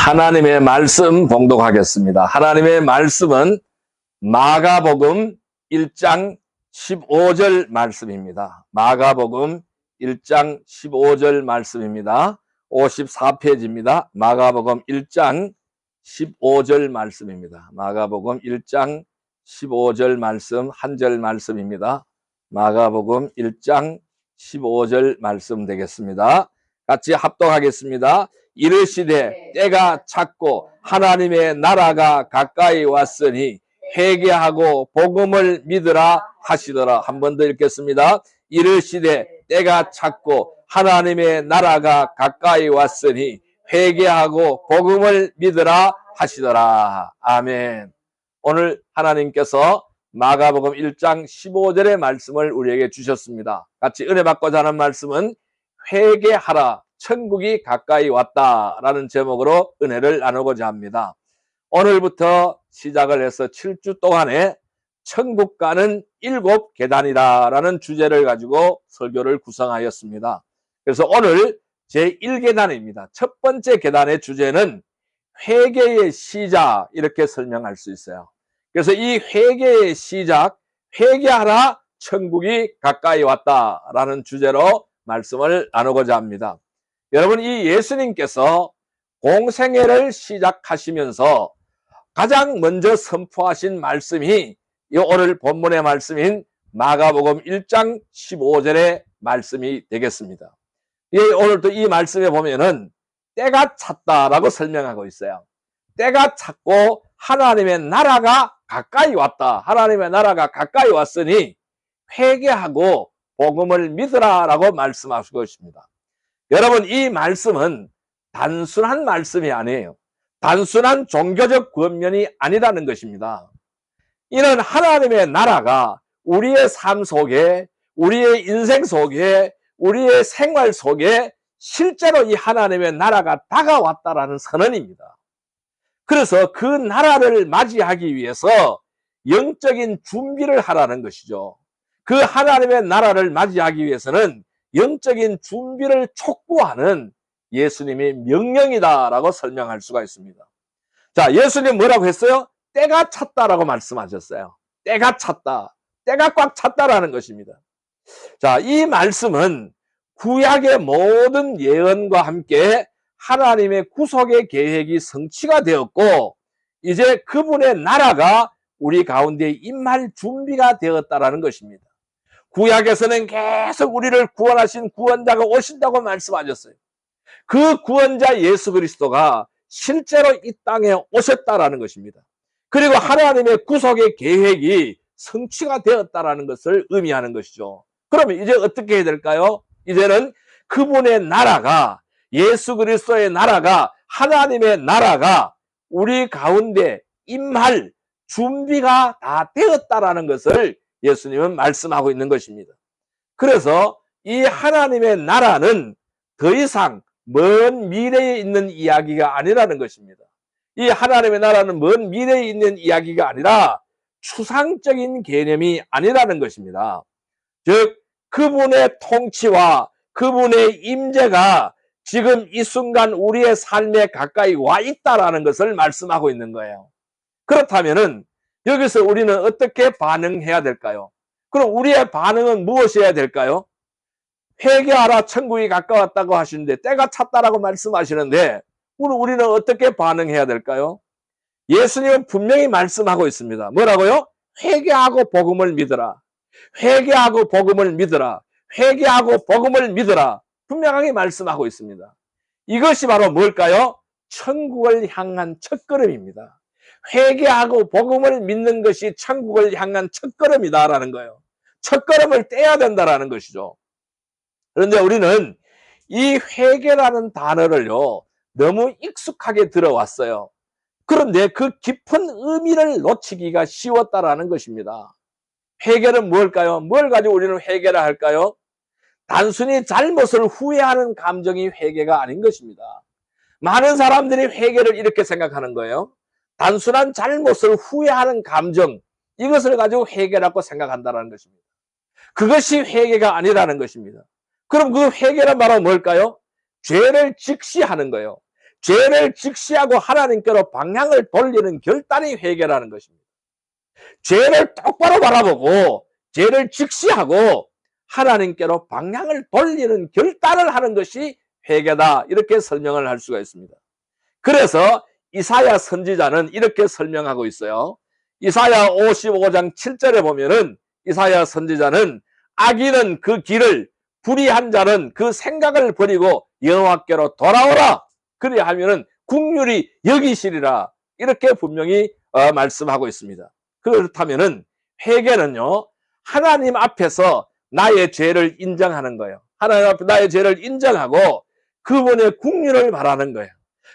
하나님의 말씀 봉독하겠습니다. 하나님의 말씀은 마가복음 1장 15절 말씀입니다. 마가복음 1장 15절 말씀입니다. 54페이지입니다. 마가복음 1장 15절 말씀입니다. 마가복음 1장 15절 말씀 한 절 말씀입니다. 마가복음 1장 15절 말씀 되겠습니다. 같이 합독하겠습니다. 이르시되 때가 찼고 하나님의 나라가 가까이 왔으니 회개하고 복음을 믿으라 하시더라. 한 번 더 읽겠습니다. 이르시되 때가 찼고 하나님의 나라가 가까이 왔으니 회개하고 복음을 믿으라 하시더라. 아멘. 오늘 하나님께서 마가복음 1장 15절의 말씀을 우리에게 주셨습니다. 같이 은혜 받고자 하는 말씀은 회개하라, 천국이 가까이 왔다라는 제목으로 은혜를 나누고자 합니다. 오늘부터 시작을 해서 7주 동안에 천국 가는 7계단이라는 주제를 가지고 설교를 구성하였습니다. 그래서 오늘 제1계단입니다. 첫 번째 계단의 주제는 회개의 시작, 이렇게 설명할 수 있어요. 그래서 이 회개의 시작, 회개하라, 천국이 가까이 왔다라는 주제로 말씀을 나누고자 합니다. 여러분, 이 예수님께서 공생애를 시작하시면서 가장 먼저 선포하신 말씀이 이 오늘 본문의 말씀인 마가복음 1장 15절의 말씀이 되겠습니다. 오늘도 이 말씀에 보면은 때가 찼다라고 설명하고 있어요. 때가 찼고 하나님의 나라가 가까이 왔다. 하나님의 나라가 가까이 왔으니 회개하고 복음을 믿으라라고 말씀하시고 있습니다. 여러분, 이 말씀은 단순한 말씀이 아니에요. 단순한 종교적 권면이 아니라는 것입니다. 이는 하나님의 나라가 우리의 삶 속에, 우리의 인생 속에, 우리의 생활 속에 실제로 이 하나님의 나라가 다가왔다라는 선언입니다. 그래서 그 나라를 맞이하기 위해서 영적인 준비를 하라는 것이죠. 그 하나님의 나라를 맞이하기 위해서는 영적인 준비를 촉구하는 예수님의 명령이다라고 설명할 수가 있습니다. 자, 예수님 뭐라고 했어요? 때가 찼다라고 말씀하셨어요. 때가 찼다. 때가 꽉 찼다라는 것입니다. 자, 이 말씀은 구약의 모든 예언과 함께 하나님의 구속의 계획이 성취가 되었고, 이제 그분의 나라가 우리 가운데 임할 준비가 되었다라는 것입니다. 구약에서는 계속 우리를 구원하신 구원자가 오신다고 말씀하셨어요. 그 구원자 예수 그리스도가 실제로 이 땅에 오셨다라는 것입니다. 그리고 하나님의 구속의 계획이 성취가 되었다라는 것을 의미하는 것이죠. 그러면 이제 어떻게 해야 될까요? 이제는 그분의 나라가, 예수 그리스도의 나라가, 하나님의 나라가 우리 가운데 임할 준비가 다 되었다라는 것을 예수님은 말씀하고 있는 것입니다. 그래서 이 하나님의 나라는 더 이상 먼 미래에 있는 이야기가 아니라는 것입니다. 이 하나님의 나라는 먼 미래에 있는 이야기가 아니라 추상적인 개념이 아니라는 것입니다. 즉, 그분의 통치와 그분의 임재가 지금 이 순간 우리의 삶에 가까이 와 있다라는 것을 말씀하고 있는 거예요. 그렇다면은 여기서 우리는 어떻게 반응해야 될까요? 그럼 우리의 반응은 무엇이어야 될까요? 회개하라, 천국이 가까웠다고 하시는데, 때가 찼다라고 말씀하시는데, 우리는 어떻게 반응해야 될까요? 예수님은 분명히 말씀하고 있습니다. 뭐라고요? 회개하고 복음을 믿으라. 회개하고 복음을 믿으라. 회개하고 복음을 믿으라. 분명하게 말씀하고 있습니다. 이것이 바로 뭘까요? 천국을 향한 첫걸음입니다. 회개하고 복음을 믿는 것이 천국을 향한 첫걸음이다라는 거예요. 첫걸음을 떼야 된다라는 것이죠. 그런데 우리는 이 회개라는 단어를요, 너무 익숙하게 들어왔어요. 그런데 그 깊은 의미를 놓치기가 쉬웠다라는 것입니다. 회개는 뭘까요? 뭘 가지고 우리는 회개를 할까요? 단순히 잘못을 후회하는 감정이 회개가 아닌 것입니다. 많은 사람들이 회개를 이렇게 생각하는 거예요. 단순한 잘못을 후회하는 감정, 이것을 가지고 회개라고 생각한다는 것입니다. 그것이 회개가 아니라는 것입니다. 그럼 그 회개란 말은 뭘까요? 죄를 직시하는 거예요. 죄를 직시하고 하나님께로 방향을 돌리는 결단이 회개라는 것입니다. 죄를 똑바로 바라보고 죄를 직시하고 하나님께로 방향을 돌리는 결단을 하는 것이 회개다, 이렇게 설명을 할 수가 있습니다. 그래서 이사야 선지자는 이렇게 설명하고 있어요. 이사야 55장 7절에 보면은 이사야 선지자는 악인은 그 길을, 불의한 자는 그 생각을 버리고 여호와께로 돌아오라, 그리하면은 국률이 여기시리라, 이렇게 분명히 말씀하고 있습니다. 그렇다면은 회개는요, 하나님 앞에서 나의 죄를 인정하는 거예요. 하나님 앞에 나의 죄를 인정하고 그분의 국률을 바라는 거예요.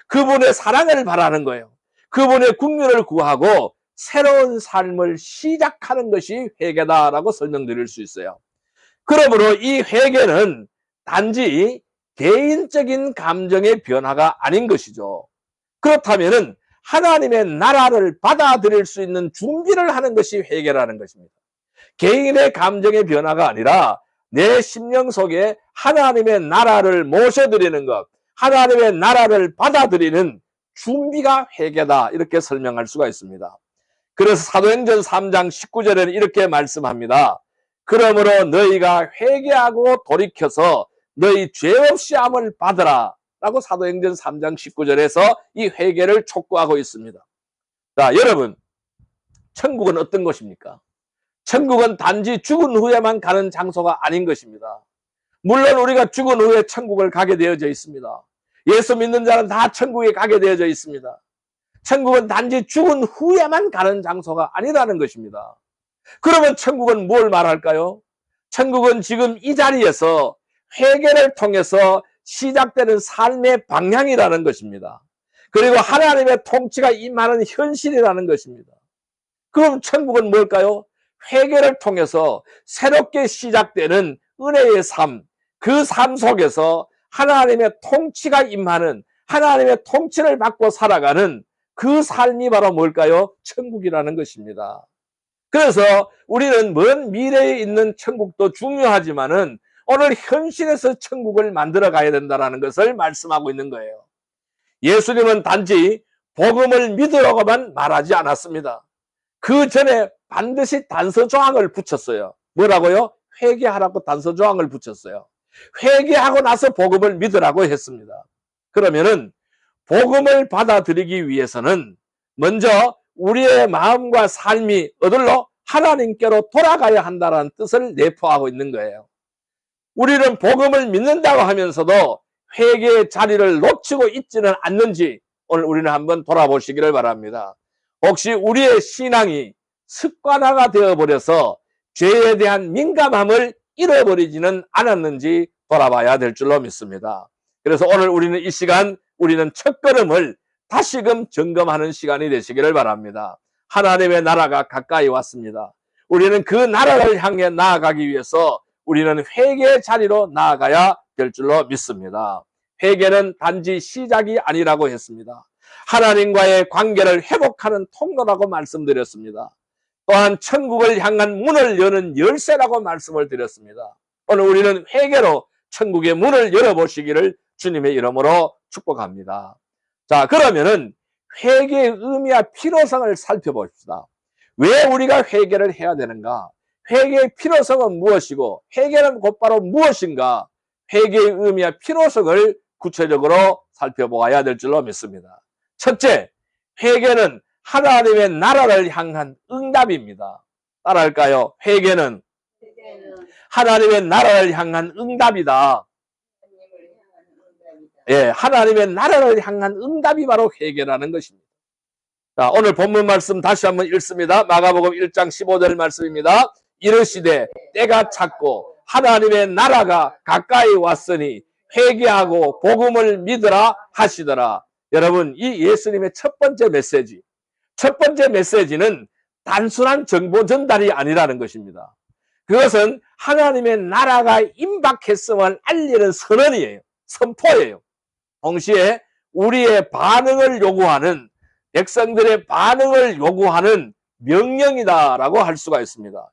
그분의 사랑을 바라는 거예요. 그분의 국률을 구하고 새로운 삶을 시작하는 것이 회개다라고 설명드릴 수 있어요. 그러므로 이 회개는 단지 개인적인 감정의 변화가 아닌 것이죠. 그렇다면은 하나님의 나라를 받아들일 수 있는 준비를 하는 것이 회개라는 것입니다. 개인의 감정의 변화가 아니라 내 심령 속에 하나님의 나라를 모셔드리는 것, 하나님의 나라를 받아들이는 준비가 회개다, 이렇게 설명할 수가 있습니다. 그래서 사도행전 3장 19절에는 이렇게 말씀합니다. 그러므로 너희가 회개하고 돌이켜서 너희 죄 없이 함을 받으라 라고 사도행전 3장 19절에서 이 회개를 촉구하고 있습니다. 자, 여러분, 천국은 어떤 것입니까? 천국은 단지 죽은 후에만 가는 장소가 아닌 것입니다. 물론 우리가 죽은 후에 천국을 가게 되어져 있습니다. 예수 믿는 자는 다 천국에 가게 되어져 있습니다. 천국은 단지 죽은 후에만 가는 장소가 아니라는 것입니다. 그러면 천국은 뭘 말할까요? 천국은 지금 이 자리에서 회개를 통해서 시작되는 삶의 방향이라는 것입니다. 그리고 하나님의 통치가 임하는 현실이라는 것입니다. 그럼 천국은 뭘까요? 회개를 통해서 새롭게 시작되는 은혜의 삶, 그 삶 속에서 하나님의 통치가 임하는, 하나님의 통치를 받고 살아가는 그 삶이 바로 뭘까요? 천국이라는 것입니다. 그래서 우리는 먼 미래에 있는 천국도 중요하지만은 오늘 현실에서 천국을 만들어 가야 된다는 것을 말씀하고 있는 거예요. 예수님은 단지 복음을 믿으라고만 말하지 않았습니다. 그 전에 반드시 단서 조항을 붙였어요. 뭐라고요? 회개하라고 단서 조항을 붙였어요. 회개하고 나서 복음을 믿으라고 했습니다. 그러면은 복음을 받아들이기 위해서는 먼저 우리의 마음과 삶이 어디로? 하나님께로 돌아가야 한다는 뜻을 내포하고 있는 거예요. 우리는 복음을 믿는다고 하면서도 회개의 자리를 놓치고 있지는 않는지 오늘 우리는 한번 돌아보시기를 바랍니다. 혹시 우리의 신앙이 습관화가 되어버려서 죄에 대한 민감함을 잃어버리지는 않았는지 돌아봐야 될 줄로 믿습니다. 그래서 오늘 우리는 이 시간, 우리는 첫걸음을 다시금 점검하는 시간이 되시기를 바랍니다. 하나님의 나라가 가까이 왔습니다. 우리는 그 나라를 향해 나아가기 위해서 우리는 회개의 자리로 나아가야 될 줄로 믿습니다. 회개는 단지 시작이 아니라고 했습니다. 하나님과의 관계를 회복하는 통로라고 말씀드렸습니다. 또한 천국을 향한 문을 여는 열쇠라고 말씀을 드렸습니다. 오늘 우리는 회개로 천국의 문을 열어보시기를 주님의 이름으로 축복합니다. 자, 그러면은 회개의 의미와 필요성을 살펴봅시다. 왜 우리가 회개를 해야 되는가? 회개의 필요성은 무엇이고 회개는 곧바로 무엇인가? 회개의 의미와 필요성을 구체적으로 살펴보아야 될 줄로 믿습니다. 첫째, 회개는 하나님의 나라를 향한 응답입니다. 따라할까요? 회개는 하나님의 나라를 향한 응답이다. 예, 하나님의 나라를 향한 응답이 바로 회개라는 것입니다. 자, 오늘 본문 말씀 다시 한번 읽습니다. 마가복음 1장 15절 말씀입니다. 이르시되 때가 찼고 하나님의 나라가 가까이 왔으니 회개하고 복음을 믿으라 하시더라. 여러분, 이 예수님의 첫 번째 메시지는 단순한 정보 전달이 아니라는 것입니다. 그것은 하나님의 나라가 임박했음을 알리는 선언이에요. 선포예요. 동시에 우리의 반응을 요구하는, 백성들의 반응을 요구하는 명령이다라고 할 수가 있습니다.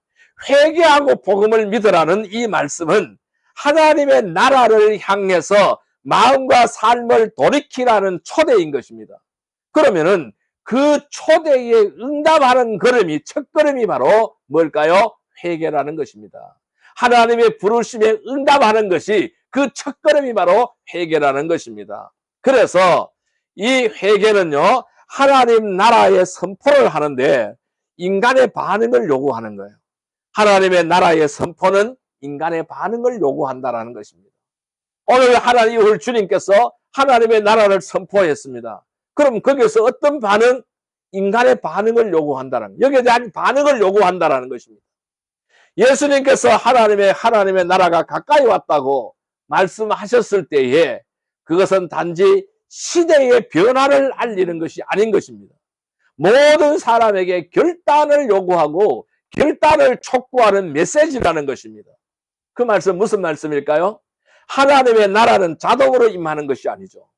회개하고 복음을 믿으라는 이 말씀은 하나님의 나라를 향해서 마음과 삶을 돌이키라는 초대인 것입니다. 그러면은 그 초대에 응답하는 걸음이, 첫 걸음이 바로 뭘까요? 회개라는 것입니다. 하나님의 부르심에 응답하는 것이 그 첫 걸음이 바로 회개라는 것입니다. 그래서 이 회개는요, 하나님 나라의 선포를 하는데 인간의 반응을 요구하는 거예요. 하나님의 나라의 선포는 인간의 반응을 요구한다는 것입니다. 오늘 오늘 주님께서 하나님의 나라를 선포했습니다. 그럼 거기서 어떤 반응? 인간의 반응을 요구한다는, 여기에 대한 반응을 요구한다는 것입니다. 예수님께서 하나님의 나라가 가까이 왔다고 말씀하셨을 때에 그것은 단지 시대의 변화를 알리는 것이 아닌 것입니다. 모든 사람에게 결단을 요구하고 결단을 촉구하는 메시지라는 것입니다. 그 말씀 무슨 말씀일까요? 하나님의 나라는 자동으로 임하는 것이 아니죠.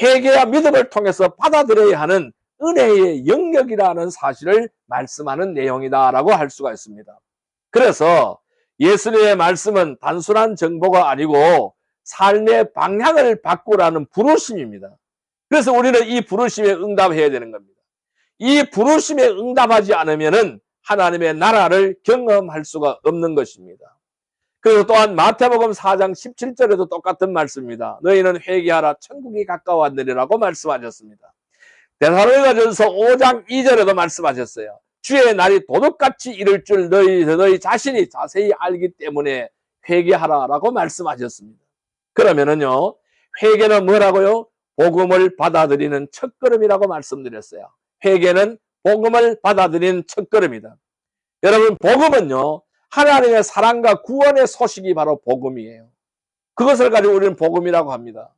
회개와 믿음을 통해서 받아들여야 하는 은혜의 영역이라는 사실을 말씀하는 내용이다라고 할 수가 있습니다. 그래서 예수님의 말씀은 단순한 정보가 아니고 삶의 방향을 바꾸라는 부르심입니다. 그래서 우리는 이 부르심에 응답해야 되는 겁니다. 이 부르심에 응답하지 않으면은 하나님의 나라를 경험할 수가 없는 것입니다. 그리고 또한 마태복음 4장 17절에도 똑같은 말씀입니다. 너희는 회개하라 천국이 가까웠느니라고 말씀하셨습니다. 데살로니가전서 5장 2절에도 말씀하셨어요. 주의 날이 도둑같이 이를 줄 너희 자신이 자세히 알기 때문에 회개하라라고 말씀하셨습니다. 그러면은요, 회개는 뭐라고요? 복음을 받아들이는 첫걸음이라고 말씀드렸어요. 회개는 복음을 받아들이는 첫걸음이다. 여러분, 복음은요, 하나님의 사랑과 구원의 소식이 바로 복음이에요. 그것을 가지고 우리는 복음이라고 합니다.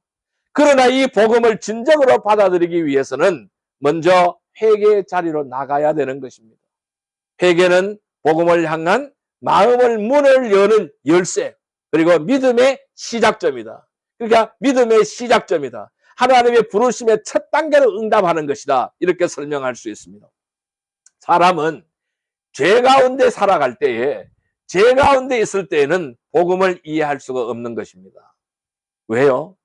그러나 이 복음을 진정으로 받아들이기 위해서는 먼저 회개의 자리로 나가야 되는 것입니다. 회개는 복음을 향한 마음을 문을 여는 열쇠, 그리고 믿음의 시작점이다. 그러니까 믿음의 시작점이다. 하나님의 부르심의 첫 단계로 응답하는 것이다. 이렇게 설명할 수 있습니다. 사람은 죄 가운데 살아갈 때에, 죄 가운데 있을 때에는 복음을 이해할 수가 없는 것입니다. 왜요?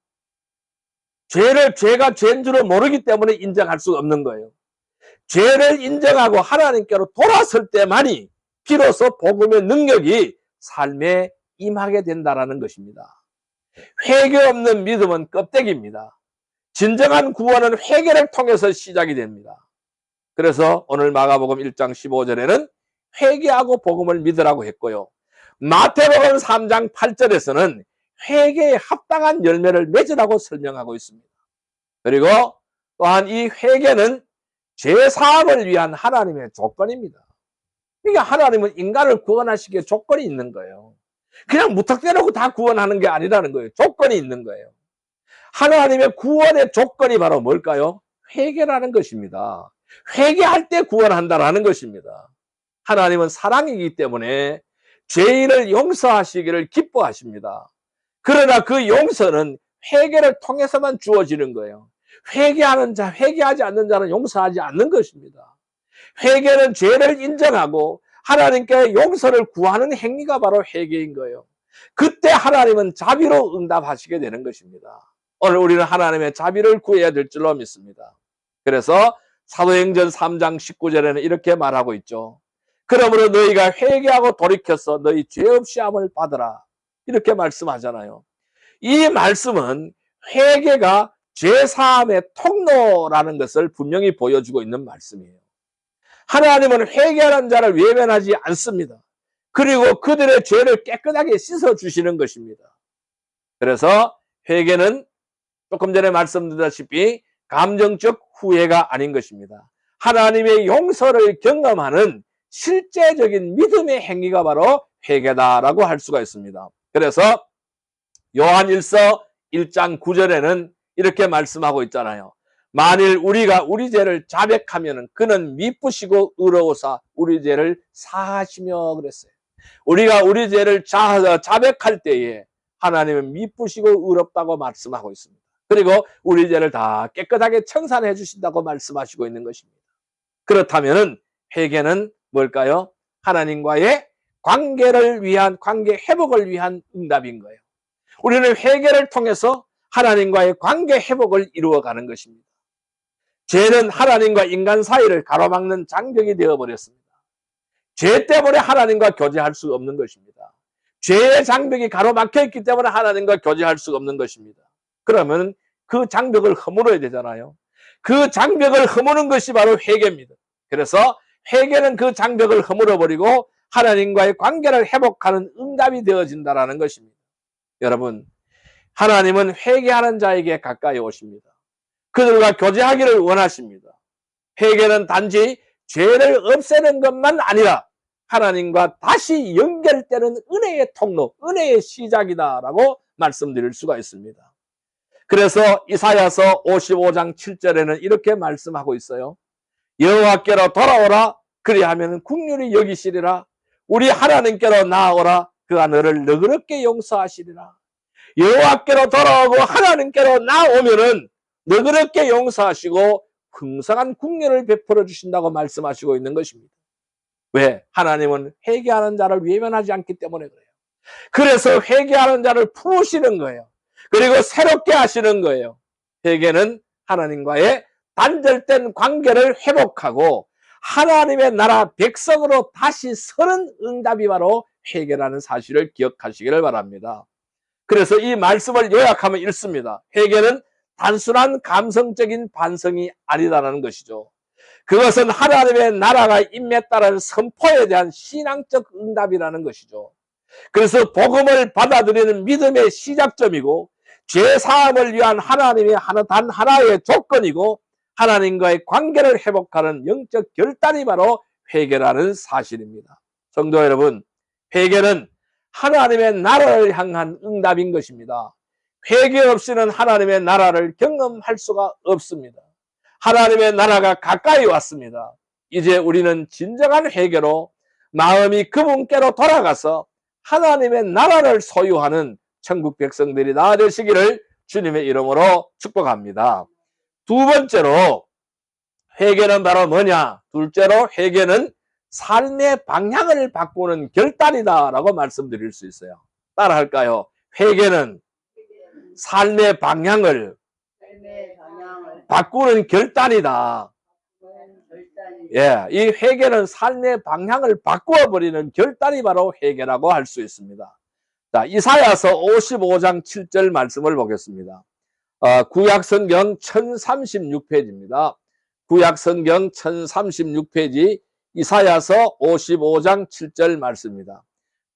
죄가 죄인 줄을 모르기 때문에 인정할 수가 없는 거예요. 죄를 인정하고 하나님께로 돌아설 때만이 비로소 복음의 능력이 삶에 임하게 된다는 것입니다. 회개 없는 믿음은 껍데기입니다. 진정한 구원은 회개를 통해서 시작이 됩니다. 그래서 오늘 마가복음 1장 15절에는 회개하고 복음을 믿으라고 했고요. 마태복음 3장 8절에서는 회개에 합당한 열매를 맺으라고 설명하고 있습니다. 그리고 또한 이 회개는 죄사함을 위한 하나님의 조건입니다. 그러니까 하나님은 인간을 구원하시기에 조건이 있는 거예요. 그냥 무턱대고 다 구원하는 게 아니라는 거예요. 조건이 있는 거예요. 하나님의 구원의 조건이 바로 뭘까요? 회개라는 것입니다. 회개할 때 구원한다라는 것입니다. 하나님은 사랑이기 때문에 죄인을 용서하시기를 기뻐하십니다. 그러나 그 용서는 회개를 통해서만 주어지는 거예요. 회개하지 않는 자는 용서하지 않는 것입니다. 회개는 죄를 인정하고 하나님께 용서를 구하는 행위가 바로 회개인 거예요. 그때 하나님은 자비로 응답하시게 되는 것입니다. 오늘 우리는 하나님의 자비를 구해야 될 줄로 믿습니다. 그래서 사도행전 3장 19절에는 이렇게 말하고 있죠. 그러므로 너희가 회개하고 돌이켜서 너희 죄 없이 함을 받으라. 이렇게 말씀하잖아요. 이 말씀은 회개가 죄사함의 통로라는 것을 분명히 보여주고 있는 말씀이에요. 하나님은 회개하는 자를 외면하지 않습니다. 그리고 그들의 죄를 깨끗하게 씻어주시는 것입니다. 그래서 회개는 조금 전에 말씀드렸다시피 감정적 후회가 아닌 것입니다. 하나님의 용서를 경험하는 실제적인 믿음의 행위가 바로 회개다라고 할 수가 있습니다. 그래서 요한일서 1장 9절에는 이렇게 말씀하고 있잖아요. 만일 우리가 우리 죄를 자백하면 그는 미쁘시고 의로우사 우리 죄를 사하시며 그랬어요. 우리가 우리 죄를 자백할 때에 하나님은 미쁘시고 의롭다고 말씀하고 있습니다. 그리고 우리 죄를 다 깨끗하게 청산해 주신다고 말씀하시고 있는 것입니다. 그렇다면 회개는 뭘까요? 하나님과의 관계 회복을 위한 응답인 거예요. 우리는 회개를 통해서 하나님과의 관계 회복을 이루어가는 것입니다. 죄는 하나님과 인간 사이를 가로막는 장벽이 되어버렸습니다. 죄 때문에 하나님과 교제할 수가 없는 것입니다. 죄의 장벽이 가로막혀 있기 때문에 하나님과 교제할 수가 없는 것입니다. 그러면 그 장벽을 허물어야 되잖아요. 그 장벽을 허무는 것이 바로 회개입니다. 그래서 회개는 그 장벽을 허물어버리고 하나님과의 관계를 회복하는 응답이 되어진다는 것입니다. 여러분, 하나님은 회개하는 자에게 가까이 오십니다. 그들과 교제하기를 원하십니다. 회개는 단지 죄를 없애는 것만 아니라 하나님과 다시 연결되는 은혜의 통로, 은혜의 시작이다라고 말씀드릴 수가 있습니다. 그래서 이사야서 55장 7절에는 이렇게 말씀하고 있어요. 여호와께로 돌아오라, 그리하면 긍휼히 여기시리라. 우리 하나님께로 나아오라, 그가 너를 너그럽게 용서하시리라. 여호와께로 돌아오고 하나님께로 나오면은 너그럽게 용서하시고 풍성한 긍휼을 베풀어 주신다고 말씀하시고 있는 것입니다. 왜? 하나님은 회개하는 자를 외면하지 않기 때문에 그래요. 그래서 회개하는 자를 풀으시는 거예요. 그리고 새롭게 하시는 거예요. 회개는 하나님과의 단절된 관계를 회복하고 하나님의 나라 백성으로 다시 서는 응답이 바로 회개라는 사실을 기억하시기를 바랍니다. 그래서 이 말씀을 요약하면 이렇습니다. 회개는 단순한 감성적인 반성이 아니다라는 것이죠. 그것은 하나님의 나라가 임했다는 선포에 대한 신앙적 응답이라는 것이죠. 그래서 복음을 받아들이는 믿음의 시작점이고 죄사함을 위한 하나님의 단 하나의 조건이고 하나님과의 관계를 회복하는 영적 결단이 바로 회개라는 사실입니다. 성도 여러분, 회개는 하나님의 나라를 향한 응답인 것입니다. 회개 없이는 하나님의 나라를 경험할 수가 없습니다. 하나님의 나라가 가까이 왔습니다. 이제 우리는 진정한 회개로 마음이 그분께로 돌아가서 하나님의 나라를 소유하는 천국 백성들이 다 되시기를 주님의 이름으로 축복합니다. 두 번째로 회개는 바로 뭐냐? 둘째로 회개는 삶의 방향을 바꾸는 결단이다라고 말씀드릴 수 있어요. 따라할까요? 회개는 삶의 방향을 바꾸는 결단이다. 예, 이 회개는 삶의 방향을 바꾸어 버리는 결단이 바로 회개라고 할 수 있습니다. 자, 이사야서 55장 7절 말씀을 보겠습니다. 구약성경 1036페이지입니다. 구약성경 1036페이지 이사야서 55장 7절 말씀입니다.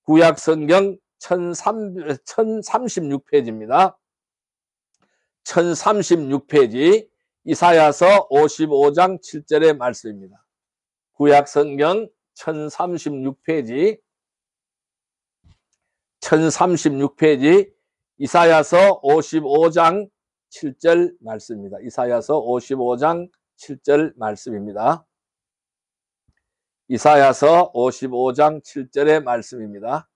구약성경 1036페이지입니다. 1036페이지 이사야서 55장 7절의 말씀입니다. 구약성경 1036페이지 1036페이지 이사야서 55장 7절 말씀입니다. 이사야서 55장 7절 말씀입니다. 이사야서 55장 7절의 말씀입니다.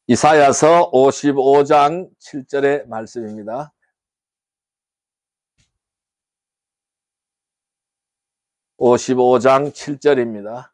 이사야서 55장 7절의 말씀입니다. (55장 7절입니다)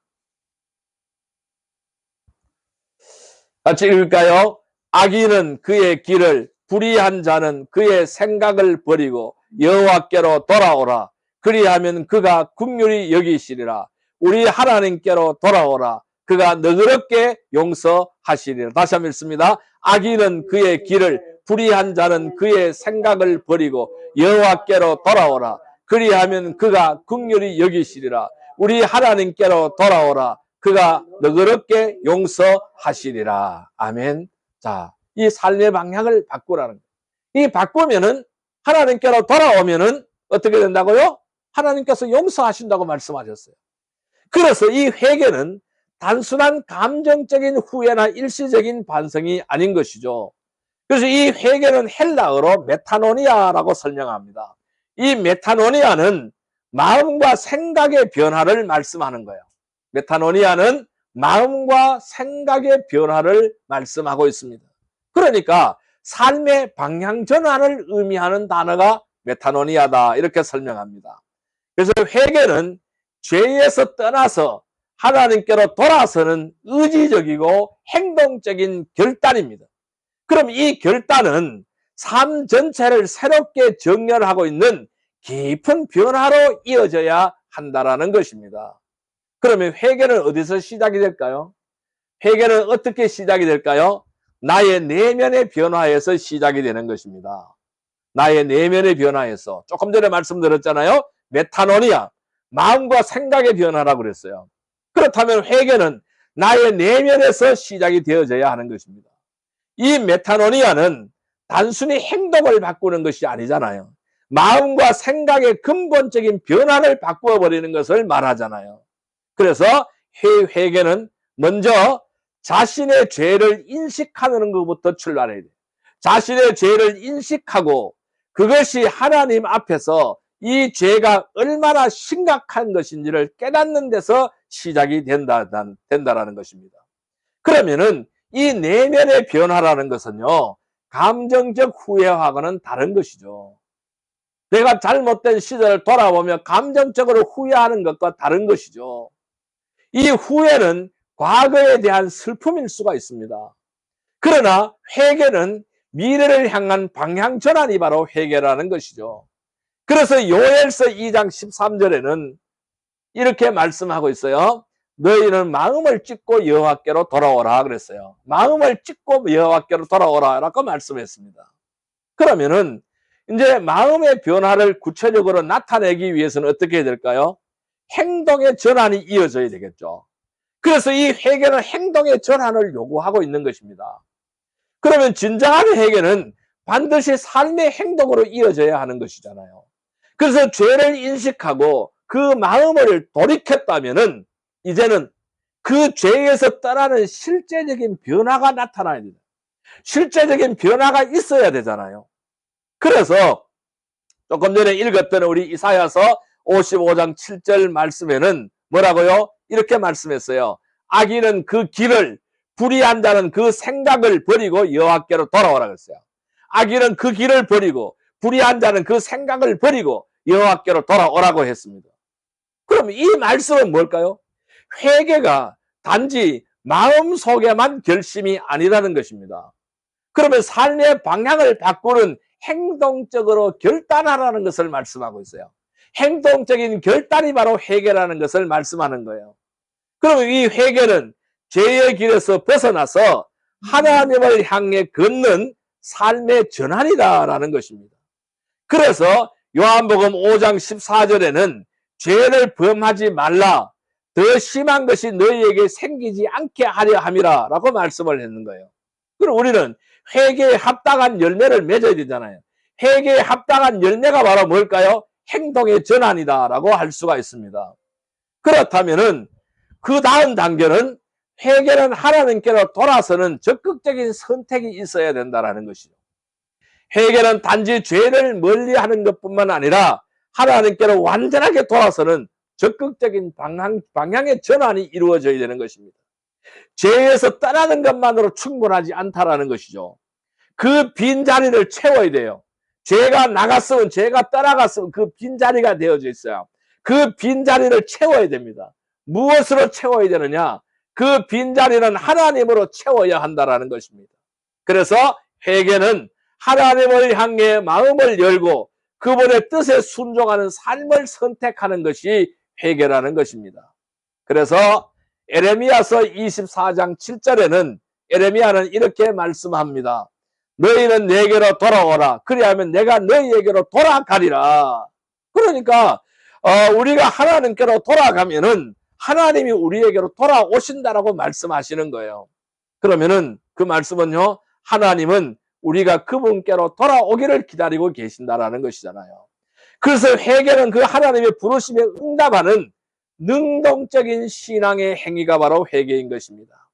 같이 읽을까요? 악인은 그의 길을, 불의한 자는 그의 생각을 버리고 여호와께로 돌아오라. 그리하면 그가 긍휼히 여기시리라. 우리 하나님께로 돌아오라. 그가 너그럽게 용서하시리라. 다시 한번 읽습니다. 악인은 그의 길을, 불의한 자는 그의 생각을 버리고 여호와께로 돌아오라. 그리하면 그가 긍휼히 여기시리라. 우리 하나님께로 돌아오라. 그가 너그럽게 용서하시리라. 아멘. 자, 이 삶의 방향을 바꾸라는 거예요. 이 바꾸면은 하나님께로 돌아오면은 어떻게 된다고요? 하나님께서 용서하신다고 말씀하셨어요. 그래서 이 회개는 단순한 감정적인 후회나 일시적인 반성이 아닌 것이죠. 그래서 이 회개는 헬라어로 메타노니아라고 설명합니다. 이 메타노니아는 마음과 생각의 변화를 말씀하는 거예요. 메타노니아는 마음과 생각의 변화를 말씀하고 있습니다. 그러니까 삶의 방향 전환을 의미하는 단어가 메타노니아다 이렇게 설명합니다. 그래서 회개는 죄에서 떠나서 하나님께로 돌아서는 의지적이고 행동적인 결단입니다. 그럼 이 결단은 삶 전체를 새롭게 정렬하고 있는 깊은 변화로 이어져야 한다라는 것입니다. 그러면 회개는 어디서 시작이 될까요? 회개는 어떻게 시작이 될까요? 나의 내면의 변화에서 시작이 되는 것입니다. 나의 내면의 변화에서. 조금 전에 말씀드렸잖아요. 메타노니아, 마음과 생각의 변화라고 그랬어요. 그렇다면 회개는 나의 내면에서 시작이 되어져야 하는 것입니다. 이 메타노니아는 단순히 행동을 바꾸는 것이 아니잖아요. 마음과 생각의 근본적인 변화를 바꾸어 버리는 것을 말하잖아요. 그래서 회개는 먼저 자신의 죄를 인식하는 것부터 출발해야 돼요. 자신의 죄를 인식하고 그것이 하나님 앞에서 이 죄가 얼마나 심각한 것인지를 깨닫는 데서 시작이 된다라는 것입니다. 그러면은 이 내면의 변화라는 것은요, 감정적 후회하고는 다른 것이죠. 내가 잘못된 시절을 돌아보며 감정적으로 후회하는 것과 다른 것이죠. 이 후회는 과거에 대한 슬픔일 수가 있습니다. 그러나 회개는 미래를 향한 방향 전환이 바로 회개라는 것이죠. 그래서 요엘서 2장 13절에는 이렇게 말씀하고 있어요. 너희는 마음을 찢고 여호와께로 돌아오라 그랬어요. 마음을 찢고 여호와께로 돌아오라라고 말씀했습니다. 그러면은 이제 마음의 변화를 구체적으로 나타내기 위해서는 어떻게 해야 될까요? 행동의 전환이 이어져야 되겠죠. 그래서 이 회개는 행동의 전환을 요구하고 있는 것입니다. 그러면 진정한 회개는 반드시 삶의 행동으로 이어져야 하는 것이잖아요. 그래서 죄를 인식하고 그 마음을 돌이켰다면은 이제는 그 죄에서 떠나는 실제적인 변화가 나타나야 됩니다. 실제적인 변화가 있어야 되잖아요. 그래서 조금 전에 읽었던 우리 이사야서 55장 7절 말씀에는 뭐라고요? 이렇게 말씀했어요. 악인은 그 길을, 불의한 자는 그 생각을 버리고 여호와께로 돌아오라 그랬어요. 악인은 그 길을 버리고 불의한 자는 그 생각을 버리고 여호와께로 돌아오라고 했습니다. 그럼 이 말씀은 뭘까요? 회개가 단지 마음속에만 결심이 아니라는 것입니다. 그러면 삶의 방향을 바꾸는 행동적으로 결단하라는 것을 말씀하고 있어요. 행동적인 결단이 바로 회개라는 것을 말씀하는 거예요. 그러면 이 회개는 죄의 길에서 벗어나서 하나님을 향해 걷는 삶의 전환이다라는 것입니다. 그래서 요한복음 5장 14절에는 죄를 범하지 말라, 더 심한 것이 너희에게 생기지 않게 하려 함이라 라고 말씀을 했는 거예요. 그럼 우리는 회개에 합당한 열매를 맺어야 되잖아요. 회개에 합당한 열매가 바로 뭘까요? 행동의 전환이다 라고 할 수가 있습니다. 그렇다면은 그 다음 단계는 회개는 하나님께로 돌아서는 적극적인 선택이 있어야 된다는 것이죠. 회개는 단지 죄를 멀리하는 것뿐만 아니라 하나님께로 완전하게 돌아서는 적극적인 방향의 전환이 이루어져야 되는 것입니다. 죄에서 떠나는 것만으로 충분하지 않다라는 것이죠. 그 빈자리를 채워야 돼요. 죄가 나갔으면, 죄가 떠나갔으면 그 빈자리가 되어져 있어요. 그 빈자리를 채워야 됩니다. 무엇으로 채워야 되느냐? 그 빈자리는 하나님으로 채워야 한다라는 것입니다. 그래서 회개는 하나님을 향해 마음을 열고 그분의 뜻에 순종하는 삶을 선택하는 것이 회개라는 것입니다. 그래서 에레미야서 24장 7절에는 에레미야는 이렇게 말씀합니다. 너희는 내게로 돌아오라. 그리하면 내가 너희에게로 돌아가리라. 그러니까 우리가 하나님께로 돌아가면은 하나님이 우리에게로 돌아오신다라고 말씀하시는 거예요. 그러면은 그 말씀은요, 하나님은 우리가 그분께로 돌아오기를 기다리고 계신다라는 것이잖아요. 그래서 회개는 그 하나님의 부르심에 응답하는 능동적인 신앙의 행위가 바로 회개인 것입니다.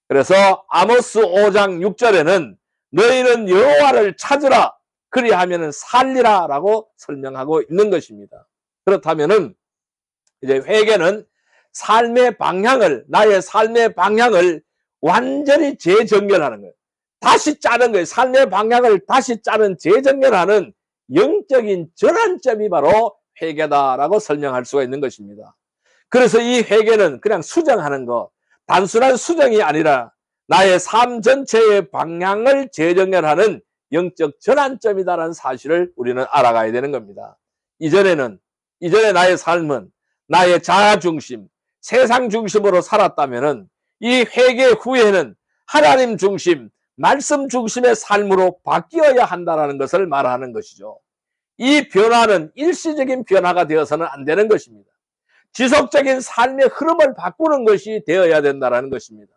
그래서 아모스 5장 6절에는 너희는 여호와를 찾으라 그리하면 살리라 라고 설명하고 있는 것입니다. 그렇다면은 이제 회개는 삶의 방향을, 나의 삶의 방향을 완전히 재정렬하는 거예요. 다시 짜는 거예요. 삶의 방향을 다시 짜는 재정렬하는 영적인 전환점이 바로 회개다라고 설명할 수가 있는 것입니다. 그래서 이 회개는 그냥 수정하는 것, 단순한 수정이 아니라 나의 삶 전체의 방향을 재정렬하는 영적 전환점이다라는 사실을 우리는 알아가야 되는 겁니다. 이전에 나의 삶은 나의 자아 중심, 세상 중심으로 살았다면은 이 회개 후에는 하나님 중심, 말씀 중심의 삶으로 바뀌어야 한다는 것을 말하는 것이죠. 이 변화는 일시적인 변화가 되어서는 안 되는 것입니다. 지속적인 삶의 흐름을 바꾸는 것이 되어야 된다는 것입니다.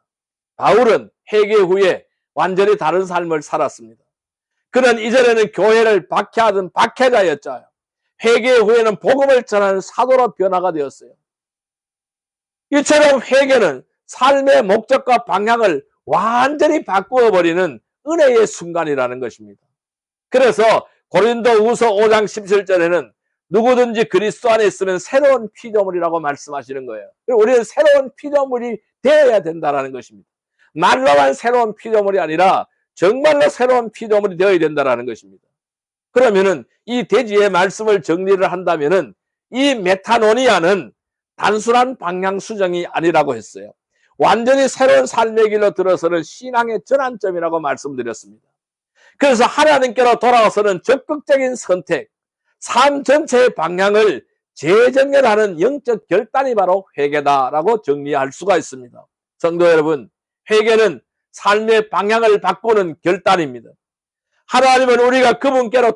바울은 회개 후에 완전히 다른 삶을 살았습니다. 그는 이전에는 교회를 박해하던 박해자였죠. 회개 후에는 복음을 전하는 사도로 변화가 되었어요. 이처럼 회개는 삶의 목적과 방향을 완전히 바꾸어 버리는 은혜의 순간이라는 것입니다. 그래서 고린도후서 5장 17절에는 누구든지 그리스도 안에 있으면 새로운 피조물이라고 말씀하시는 거예요. 우리는 새로운 피조물이 되어야 된다는 것입니다. 말로만 새로운 피조물이 아니라 정말로 새로운 피조물이 되어야 된다는 것입니다. 그러면은 이 대지의 말씀을 정리를 한다면은 이 메타노니아는 단순한 방향 수정이 아니라고 했어요. 완전히 새로운 삶의 길로 들어서는 신앙의 전환점이라고 말씀드렸습니다. 그래서 하나님께로 돌아와서는 적극적인 선택, 삶 전체의 방향을 재정렬하는 영적 결단이 바로 회개다라고 정리할 수가 있습니다. 성도 여러분, 회개는 삶의 방향을 바꾸는 결단입니다. 하나님은 우리가 그분께로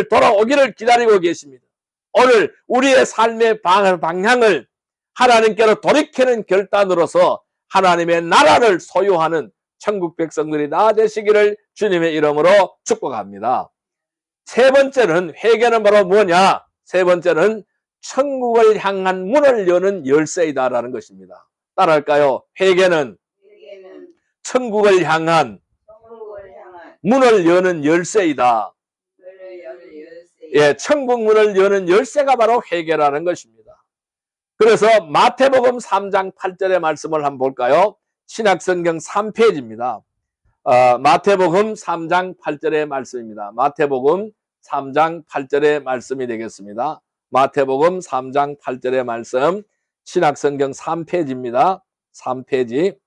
돌아오기를 기다리고 계십니다. 오늘 우리의 삶의 방향을 하나님께로 돌이키는 결단으로서 하나님의 나라를 소유하는 천국 백성들이 다 되시기를 주님의 이름으로 축복합니다. 세 번째는, 회개는 바로 뭐냐? 세 번째는 천국을 향한 문을 여는 열쇠이다라는 것입니다. 따라할까요? 회개는 천국을 향한 문을 여는 열쇠이다. 예, 천국 문을 여는 열쇠가 바로 회개라는 것입니다. 그래서 마태복음 3장 8절의 말씀을 한번 볼까요? 신약성경 3페이지입니다. 마태복음 3장 8절의 말씀입니다. 마태복음 3장 8절의 말씀이 되겠습니다. 마태복음 3장 8절의 말씀, 신약성경 3페이지입니다. 3페이지.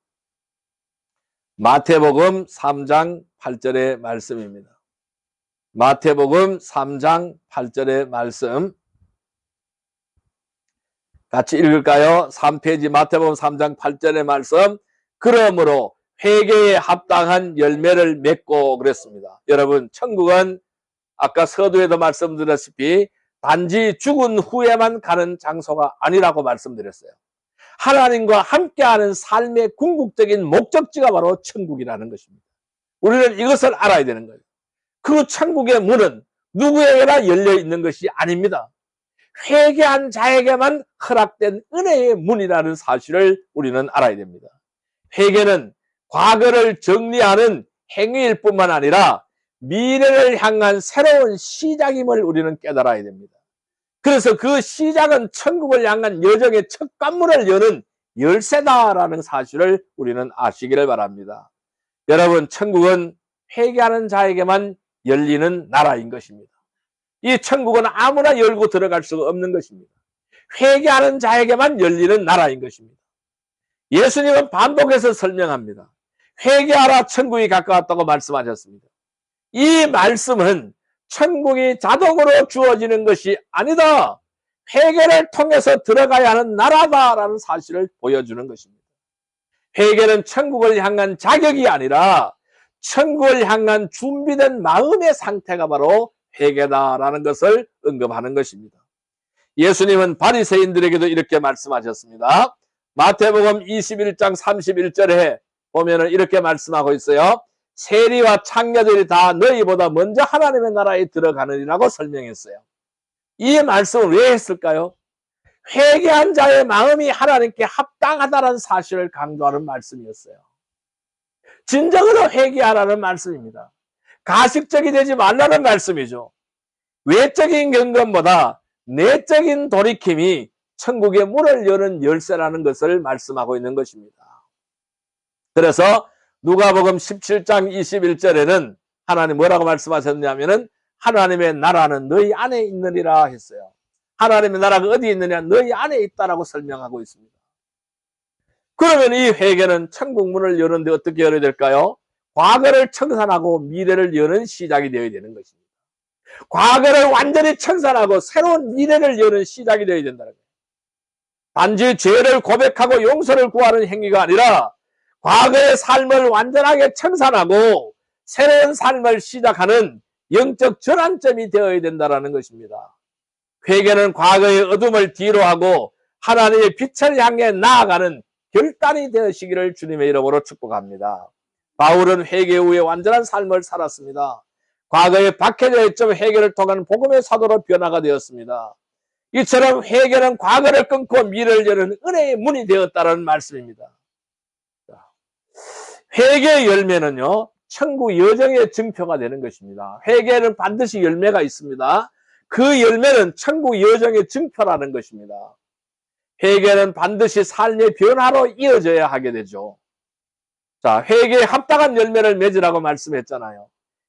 마태복음 3장 8절의 말씀입니다. 마태복음 3장 8절의 말씀 같이 읽을까요? 3페이지 마태복음 3장 8절의 말씀. 그러므로 회개에 합당한 열매를 맺고 그랬습니다. 여러분, 천국은 아까 서두에도 말씀드렸다시피 단지 죽은 후에만 가는 장소가 아니라고 말씀드렸어요. 하나님과 함께하는 삶의 궁극적인 목적지가 바로 천국이라는 것입니다. 우리는 이것을 알아야 되는 거예요. 그 천국의 문은 누구에게나 열려 있는 것이 아닙니다. 회개한 자에게만 허락된 은혜의 문이라는 사실을 우리는 알아야 됩니다. 회개는 과거를 정리하는 행위일 뿐만 아니라 미래를 향한 새로운 시작임을 우리는 깨달아야 됩니다. 그래서 그 시작은 천국을 향한 여정의 첫 관문을 여는 열쇠다라는 사실을 우리는 아시기를 바랍니다. 여러분, 천국은 회개하는 자에게만 열리는 나라인 것입니다. 이 천국은 아무나 열고 들어갈 수가 없는 것입니다. 회개하는 자에게만 열리는 나라인 것입니다. 예수님은 반복해서 설명합니다. 회개하라, 천국이 가까웠다고 말씀하셨습니다. 이 말씀은 천국이 자동으로 주어지는 것이 아니다. 회개를 통해서 들어가야 하는 나라다라는 사실을 보여주는 것입니다. 회개는 천국을 향한 자격이 아니라 천국을 향한 준비된 마음의 상태가 바로 회개다라는 것을 언급하는 것입니다. 예수님은 바리새인들에게도 이렇게 말씀하셨습니다. 마태복음 21장 31절에 보면은 이렇게 말씀하고 있어요. 세리와 창녀들이 다 너희보다 먼저 하나님의 나라에 들어가느니라고 설명했어요. 이 말씀을 왜 했을까요? 회개한 자의 마음이 하나님께 합당하다는 사실을 강조하는 말씀이었어요. 진정으로 회개하라는 말씀입니다. 가식적이 되지 말라는 말씀이죠. 외적인 경건보다 내적인 돌이킴이 천국의 문을 여는 열쇠라는 것을 말씀하고 있는 것입니다. 그래서 누가복음 17장 21절에는 하나님 뭐라고 말씀하셨냐면은 하나님의 나라는 너희 안에 있느니라 했어요. 하나님의 나라가 어디 있느냐? 너희 안에 있다라고 설명하고 있습니다. 그러면 이 회개는 천국 문을 여는데 어떻게 열어야 될까요? 과거를 청산하고 미래를 여는 시작이 되어야 되는 것입니다. 과거를 완전히 청산하고 새로운 미래를 여는 시작이 되어야 된다는 거예요. 단지 죄를 고백하고 용서를 구하는 행위가 아니라 과거의 삶을 완전하게 청산하고 새로운 삶을 시작하는 영적 전환점이 되어야 된다는 것입니다. 회개는 과거의 어둠을 뒤로하고 하나님의 빛을 향해 나아가는 결단이 되시기를 주님의 이름으로 축복합니다. 바울은 회개 후에 완전한 삶을 살았습니다. 과거에 박해져 있던 회개를 통한 복음의 사도로 변화가 되었습니다. 이처럼 회개는 과거를 끊고 미래를 여는 은혜의 문이 되었다는 말씀입니다. 회개의 열매는요, 천국 여정의 증표가 되는 것입니다. 회개는 반드시 열매가 있습니다. 그 열매는 천국 여정의 증표라는 것입니다. 회개는 반드시 삶의 변화로 이어져야 하게 되죠. 자, 회개에 합당한 열매를 맺으라고 말씀했잖아요.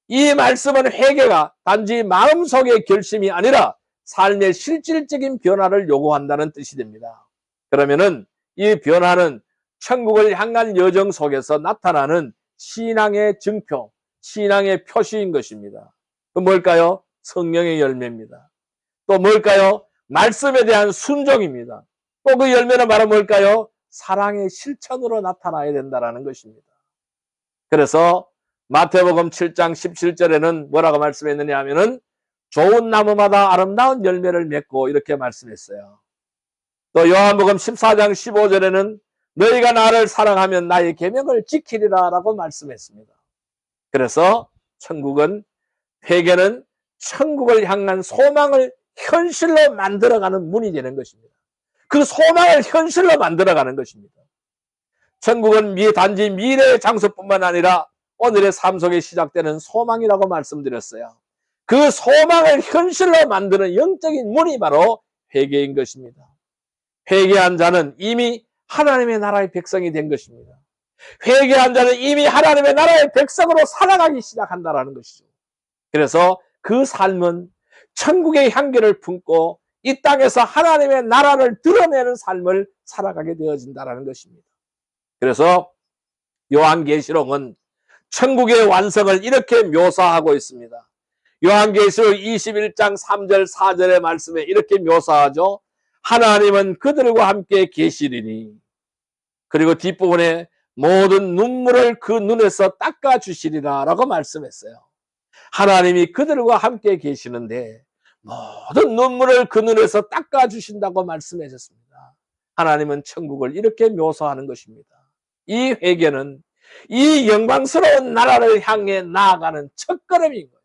이 말씀은 회개가 단지 마음속의 결심이 아니라 삶의 실질적인 변화를 요구한다는 뜻이 됩니다. 그러면은 이 변화는 천국을 향한 여정 속에서 나타나는 신앙의 증표, 신앙의 표시인 것입니다. 그 뭘까요? 성령의 열매입니다. 또 뭘까요? 말씀에 대한 순종입니다. 또 그 열매는 바로 뭘까요? 사랑의 실천으로 나타나야 된다는 것입니다. 그래서 마태복음 7장 17절에는 뭐라고 말씀했느냐 하면은 좋은 나무마다 아름다운 열매를 맺고 이렇게 말씀했어요. 또 요한복음 14장 15절에는 너희가 나를 사랑하면 나의 계명을 지키리라 라고 말씀했습니다. 그래서 천국은, 회개는 천국을 향한 소망을 현실로 만들어가는 문이 되는 것입니다. 그 소망을 현실로 만들어가는 것입니다. 천국은 단지 미래의 장소뿐만 아니라 오늘의 삶 속에 시작되는 소망이라고 말씀드렸어요. 그 소망을 현실로 만드는 영적인 문이 바로 회개인 것입니다. 회개한 자는 이미 하나님의 나라의 백성이 된 것입니다. 회개한 자는 이미 하나님의 나라의 백성으로 살아가기 시작한다는 것이죠. 그래서 그 삶은 천국의 향기를 품고 이 땅에서 하나님의 나라를 드러내는 삶을 살아가게 되어진다는 것입니다. 그래서 요한계시록은 천국의 완성을 이렇게 묘사하고 있습니다. 요한계시록 21장 3절 4절의 말씀에 이렇게 묘사하죠. 하나님은 그들과 함께 계시리니, 그리고 뒷부분에 모든 눈물을 그 눈에서 닦아주시리라 라고 말씀했어요. 하나님이 그들과 함께 계시는데 모든 눈물을 그 눈에서 닦아주신다고 말씀하셨습니다. 하나님은 천국을 이렇게 묘사하는 것입니다. 이 회개는 이 영광스러운 나라를 향해 나아가는 첫걸음인 거예요.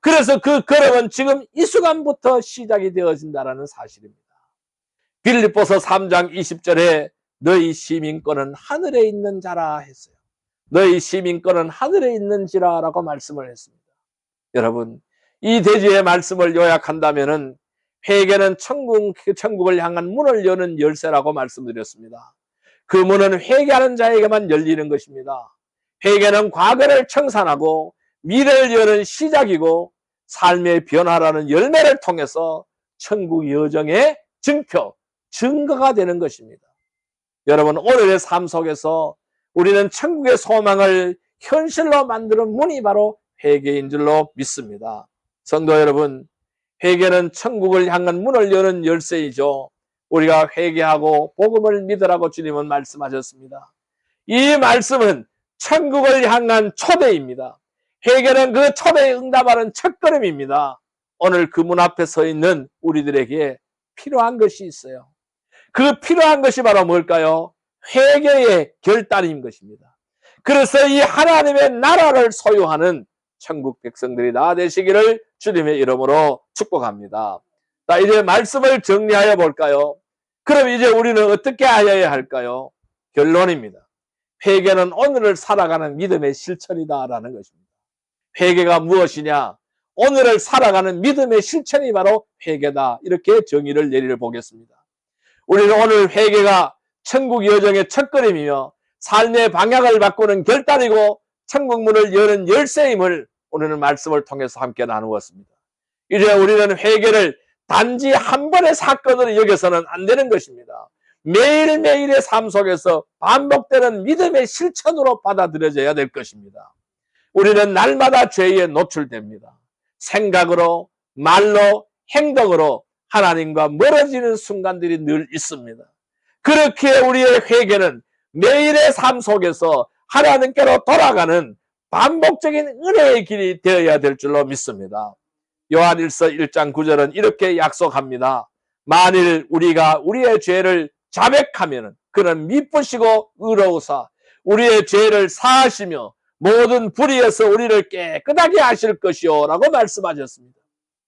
그래서 그 걸음은 지금 이 순간부터 시작이 되어진다는 사실입니다. 빌립보서 3장 20절에 너희 시민권은 하늘에 있는 자라 했어요. 너희 시민권은 하늘에 있는지라 라고 말씀을 했습니다. 여러분, 이 대지의 말씀을 요약한다면은 회개는 천국을 향한 문을 여는 열쇠라고 말씀드렸습니다. 그 문은 회개하는 자에게만 열리는 것입니다. 회개는 과거를 청산하고 미래를 여는 시작이고 삶의 변화라는 열매를 통해서 천국 여정의 증표, 증거가 되는 것입니다. 여러분, 오늘의 삶 속에서 우리는 천국의 소망을 현실로 만드는 문이 바로 회개인 줄로 믿습니다. 성도 여러분, 회개는 천국을 향한 문을 여는 열쇠이죠. 우리가 회개하고 복음을 믿으라고 주님은 말씀하셨습니다. 이 말씀은 천국을 향한 초대입니다. 회개는 그 초대에 응답하는 첫걸음입니다. 오늘 그 문 앞에 서 있는 우리들에게 필요한 것이 있어요. 그 필요한 것이 바로 뭘까요? 회개의 결단인 것입니다. 그래서 이 하나님의 나라를 소유하는 천국 백성들이 다 되시기를 주님의 이름으로 축복합니다. 자, 이제 말씀을 정리하여 볼까요? 그럼 이제 우리는 어떻게 하여야 할까요? 결론입니다. 회개는 오늘을 살아가는 믿음의 실천이다라는 것입니다. 회개가 무엇이냐? 오늘을 살아가는 믿음의 실천이 바로 회개다. 이렇게 정의를 내리려 보겠습니다. 우리는 오늘 회개가 천국 여정의 첫걸음이며 삶의 방향을 바꾸는 결단이고 천국 문을 여는 열쇠임을 오늘 말씀을 통해서 함께 나누었습니다. 이제 우리는 회개를 단지 한 번의 사건으로 여겨서는 안 되는 것입니다. 매일매일의 삶 속에서 반복되는 믿음의 실천으로 받아들여져야 될 것입니다. 우리는 날마다 죄에 노출됩니다. 생각으로, 말로, 행동으로 하나님과 멀어지는 순간들이 늘 있습니다. 그렇게 우리의 회개는 매일의 삶 속에서 하나님께로 돌아가는 반복적인 은혜의 길이 되어야 될 줄로 믿습니다. 요한일서 1장 9절은 이렇게 약속합니다. 만일 우리가 우리의 죄를 자백하면 그는 미쁘시고 의로우사 우리의 죄를 사하시며 모든 불의에서 우리를 깨끗하게 하실 것이요 라고 말씀하셨습니다.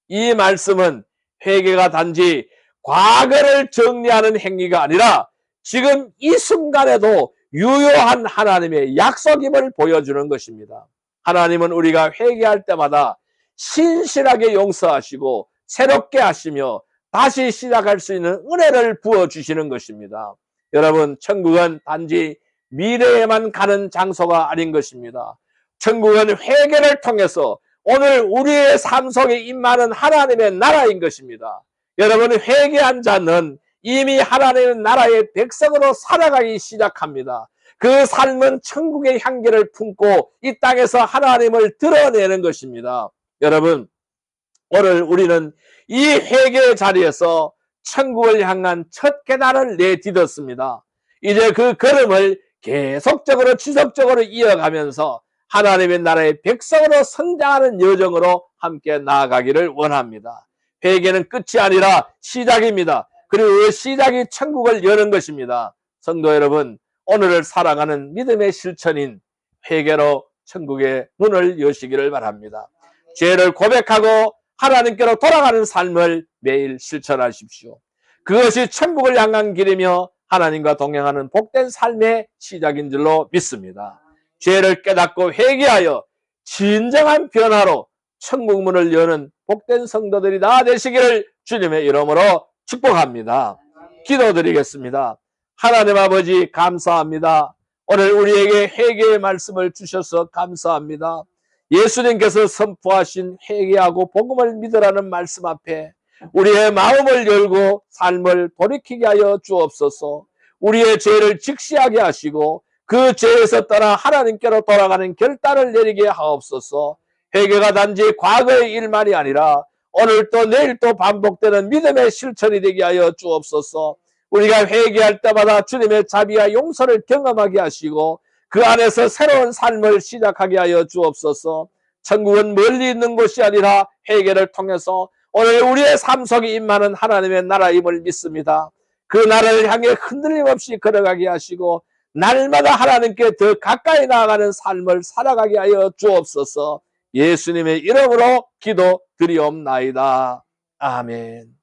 이 말씀은 회개가 단지 과거를 정리하는 행위가 아니라 지금 이 순간에도 유효한 하나님의 약속임을 보여주는 것입니다. 하나님은 우리가 회개할 때마다 신실하게 용서하시고 새롭게 하시며 다시 시작할 수 있는 은혜를 부어주시는 것입니다. 여러분, 천국은 단지 미래에만 가는 장소가 아닌 것입니다. 천국은 회개를 통해서 오늘 우리의 삶 속에 임하는 하나님의 나라인 것입니다. 여러분, 회개한 자는 이미 하나님의 나라의 백성으로 살아가기 시작합니다. 그 삶은 천국의 향기를 품고 이 땅에서 하나님을 드러내는 것입니다. 여러분, 오늘 우리는 이 회개의 자리에서 천국을 향한 첫 계단을 내딛었습니다. 이제 그 걸음을 계속적으로 지속적으로 이어가면서 하나님의 나라의 백성으로 성장하는 여정으로 함께 나아가기를 원합니다. 회개는 끝이 아니라 시작입니다. 그리고 그 시작이 천국을 여는 것입니다. 성도 여러분, 오늘을 살아가는 믿음의 실천인 회개로 천국의 문을 여시기를 바랍니다. 죄를 고백하고 하나님께로 돌아가는 삶을 매일 실천하십시오. 그것이 천국을 향한 길이며 하나님과 동행하는 복된 삶의 시작인 줄로 믿습니다. 죄를 깨닫고 회개하여 진정한 변화로 천국 문을 여는 복된 성도들이 다 되시기를 주님의 이름으로 축복합니다. 기도드리겠습니다. 하나님 아버지, 감사합니다. 오늘 우리에게 회개의 말씀을 주셔서 감사합니다. 예수님께서 선포하신 회개하고 복음을 믿으라는 말씀 앞에 우리의 마음을 열고 삶을 돌이키게 하여 주옵소서. 우리의 죄를 직시하게 하시고 그 죄에서 떠나 하나님께로 돌아가는 결단을 내리게 하옵소서. 회개가 단지 과거의 일만이 아니라 오늘 또 내일 또 반복되는 믿음의 실천이 되게 하여 주옵소서. 우리가 회개할 때마다 주님의 자비와 용서를 경험하게 하시고 그 안에서 새로운 삶을 시작하게 하여 주옵소서. 천국은 멀리 있는 곳이 아니라 회개를 통해서 오늘 우리의 삶 속에 임하는 하나님의 나라임을 믿습니다. 그 나라를 향해 흔들림 없이 걸어가게 하시고 날마다 하나님께 더 가까이 나아가는 삶을 살아가게 하여 주옵소서. 예수님의 이름으로 기도드리옵나이다. 아멘.